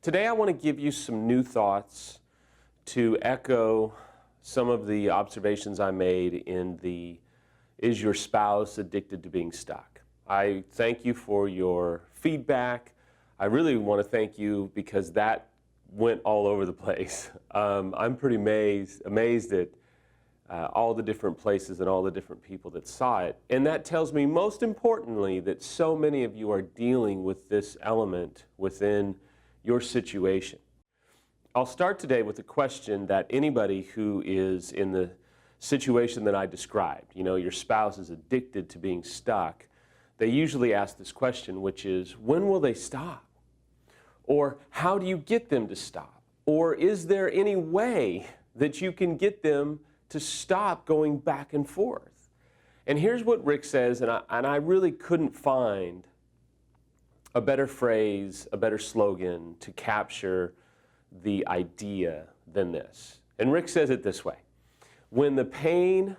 Today I want to give you some new thoughts to echo some of the observations I made in the "Is your spouse addicted to being stuck?" I thank you for your feedback. I really want to thank you because that went all over the place. I'm pretty amazed at all the different places and all the different people that saw it. And that tells me, most importantly, that so many of you are dealing with this element within your situation. I'll start today with a question that anybody who is in the situation that I described, your spouse is addicted to being stuck, they usually ask this question, which is, when will they stop? Or how do you get them to stop? Or is there any way that you can get them to stop going back and forth? And here's what Rick says, and I really couldn't find a better phrase, a better slogan to capture the idea than this. And Rick says it this way: when the pain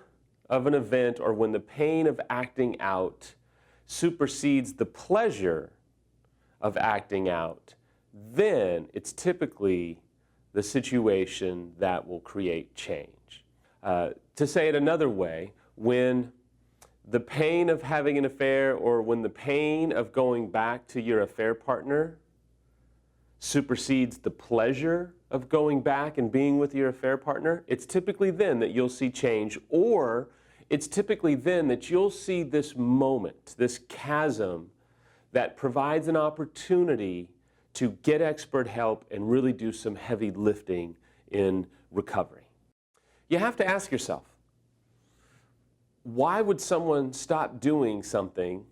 of an event or when the pain of acting out supersedes the pleasure of acting out, then it's typically the situation that will create change. To say it another way, when the pain of having an affair or when the pain of going back to your affair partner supersedes the pleasure of going back and being with your affair partner, it's typically then that you'll see change, or it's typically then that you'll see this moment, this chasm that provides an opportunity to get expert help and really do some heavy lifting in recovery. You have to ask yourself, why would someone stop doing something,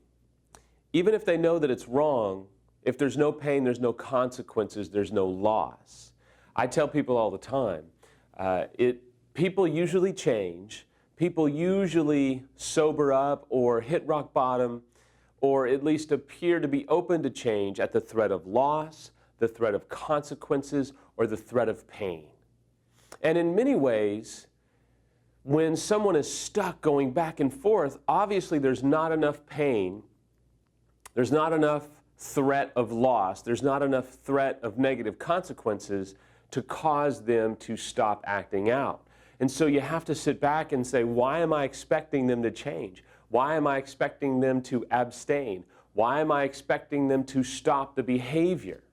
even if they know that it's wrong, if there's no pain, there's no consequences, there's no loss? I tell people all the time, people usually change, people usually sober up or hit rock bottom, or at least appear to be open to change at the threat of loss, the threat of consequences, or the threat of pain. And in many ways, when someone is stuck going back and forth, obviously there's not enough pain, there's not enough threat of loss, there's not enough threat of negative consequences to cause them to stop acting out. And so you have to sit back and say, why am I expecting them to change? Why am I expecting them to abstain? Why am I expecting them to stop the behavior?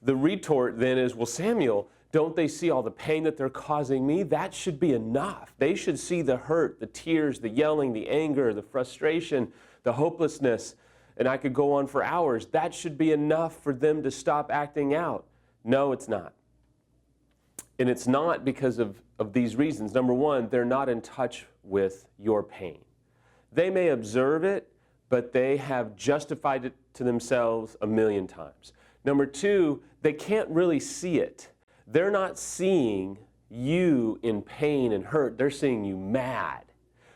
The retort then is, well, Samuel, don't they see all the pain that they're causing me? That should be enough. They should see the hurt, the tears, the yelling, the anger, the frustration, the hopelessness, and I could go on for hours. That should be enough for them to stop acting out. No, it's not. And it's not because of these reasons. Number one, they're not in touch with your pain. They may observe it, but they have justified it to themselves a million times. Number two, they can't really see it. They're not seeing you in pain and hurt. They're seeing you mad.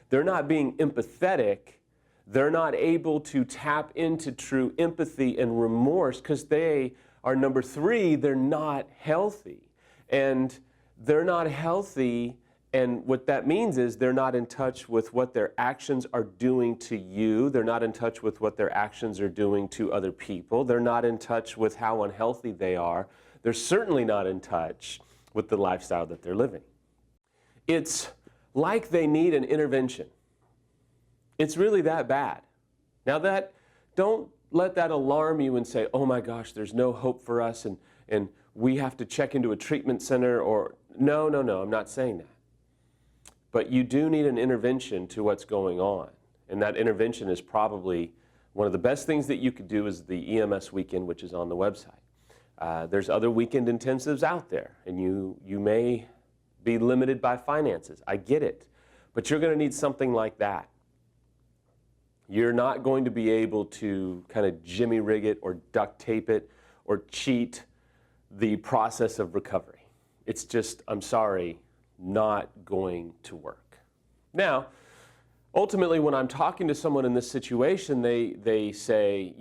They're not being empathetic. They're not able to tap into true empathy and remorse because they are, number three, they're not healthy. And they're not healthy, and what that means is they're not in touch with what their actions are doing to you. They're not in touch with what their actions are doing to other people. They're not in touch with how unhealthy they are. They're certainly not in touch with the lifestyle that they're living. It's like they need an intervention. It's really that bad. Now don't let that alarm you and say, oh my gosh, there's no hope for us and we have to check into a treatment center, or no, I'm not saying that. But you do need an intervention to what's going on. And that intervention is probably one of the best things that you could do is the EMS weekend, which is on the website. There's other weekend intensives out there, and you may be limited by finances. I get it. But you're going to need something like that. You're not going to be able to kind of jimmy rig it or duct tape it or cheat the process of recovery. It's just, I'm sorry, not going to work. Now, ultimately, when I'm talking to someone in this situation, they say,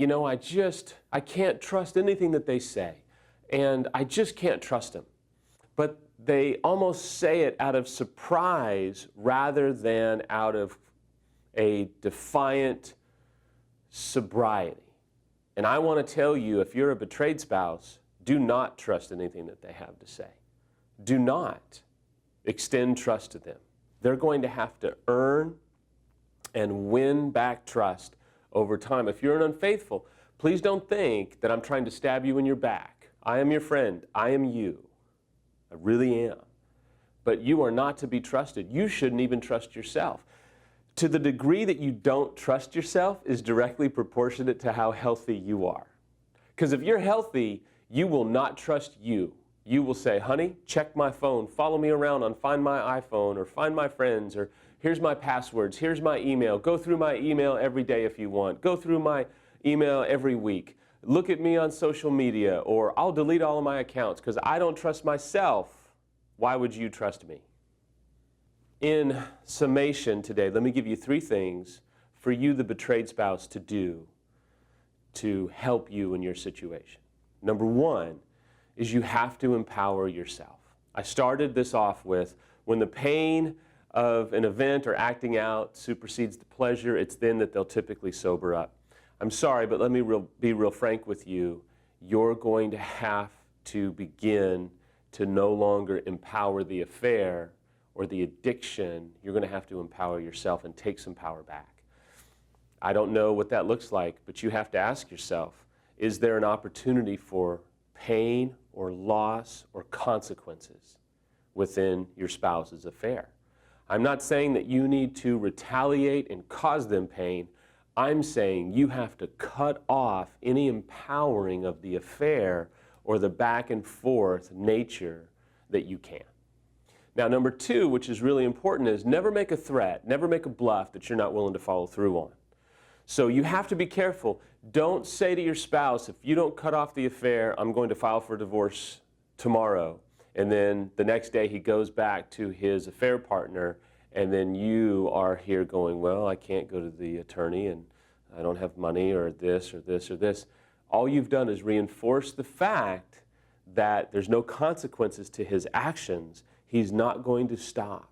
I can't trust anything that they say, and I just can't trust them. But they almost say it out of surprise rather than out of a defiant sobriety. And I want to tell you, if you're a betrayed spouse, do not trust anything that they have to say. Do not extend trust to them. They're going to have to earn and win back trust over time. If you're an unfaithful, please don't think that I'm trying to stab you in your back. I am your friend. I am you. I really am. But you are not to be trusted. You shouldn't even trust yourself. To the degree that you don't trust yourself is directly proportionate to how healthy you are. Because if you're healthy, you will not trust you. You will say, honey, check my phone, follow me around on Find My iPhone, or Find My Friends, or here's my passwords, here's my email, go through my email every day if you want, go through my email every week, look at me on social media, or I'll delete all of my accounts because I don't trust myself. Why would you trust me? In summation today, let me give you 3 things for you, the betrayed spouse, to do to help you in your situation. Number 1 is you have to empower yourself. I started this off with, when the pain of an event or acting out supersedes the pleasure, it's then that they'll typically sober up. I'm sorry, but let me be real frank with you. You're going to have to begin to no longer empower the affair or the addiction. You're going to have to empower yourself and take some power back. I don't know what that looks like, but you have to ask yourself, is there an opportunity for pain or loss or consequences within your spouse's affair? I'm not saying that you need to retaliate and cause them pain. I'm saying you have to cut off any empowering of the affair or the back and forth nature that you can. Now, number 2, which is really important, is never make a threat, never make a bluff that you're not willing to follow through on. So you have to be careful. Don't say to your spouse, if you don't cut off the affair, I'm going to file for divorce tomorrow. And then the next day he goes back to his affair partner, and then you are here going, well, I can't go to the attorney, and I don't have money, or this, or this, or this. All you've done is reinforce the fact that there's no consequences to his actions. He's not going to stop.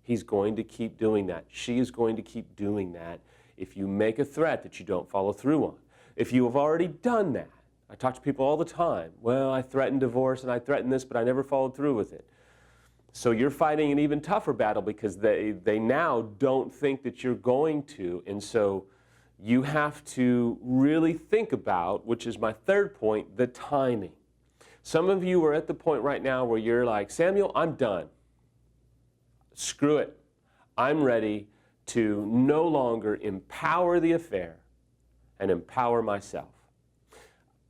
He's going to keep doing that. She is going to keep doing that if you make a threat that you don't follow through on. If you have already done that, I talk to people all the time, well, I threatened divorce and I threatened this, but I never followed through with it. So you're fighting an even tougher battle because they now don't think that you're going to, and so you have to really think about, which is my 3rd point, the timing. Some of you are at the point right now where you're like, Samuel, I'm done. Screw it. I'm ready to no longer empower the affair and empower myself.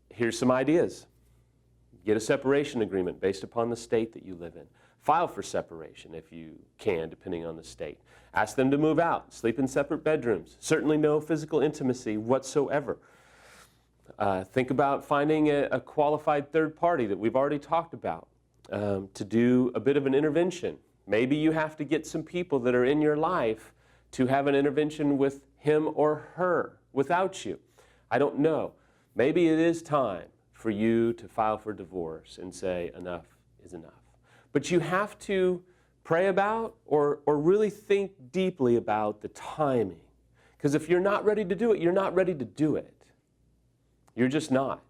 Here's some ideas. Get a separation agreement based upon the state that you live in. File for separation if you can, depending on the state. Ask them to move out, sleep in separate bedrooms. Certainly no physical intimacy whatsoever. Think about finding a qualified third party that we've already talked about to do a bit of an intervention. Maybe you have to get some people that are in your life to have an intervention with him or her without you. I don't know. Maybe it is time for you to file for divorce and say enough is enough. But you have to pray about or really think deeply about the timing. Because if you're not ready to do it, you're not ready to do it. You're just not.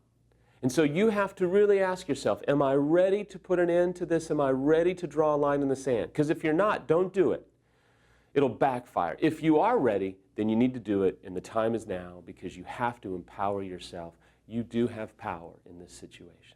And so you have to really ask yourself, am I ready to put an end to this? Am I ready to draw a line in the sand? Because if you're not, don't do it. It'll backfire. If you are ready, then you need to do it, and the time is now because you have to empower yourself. You do have power in this situation.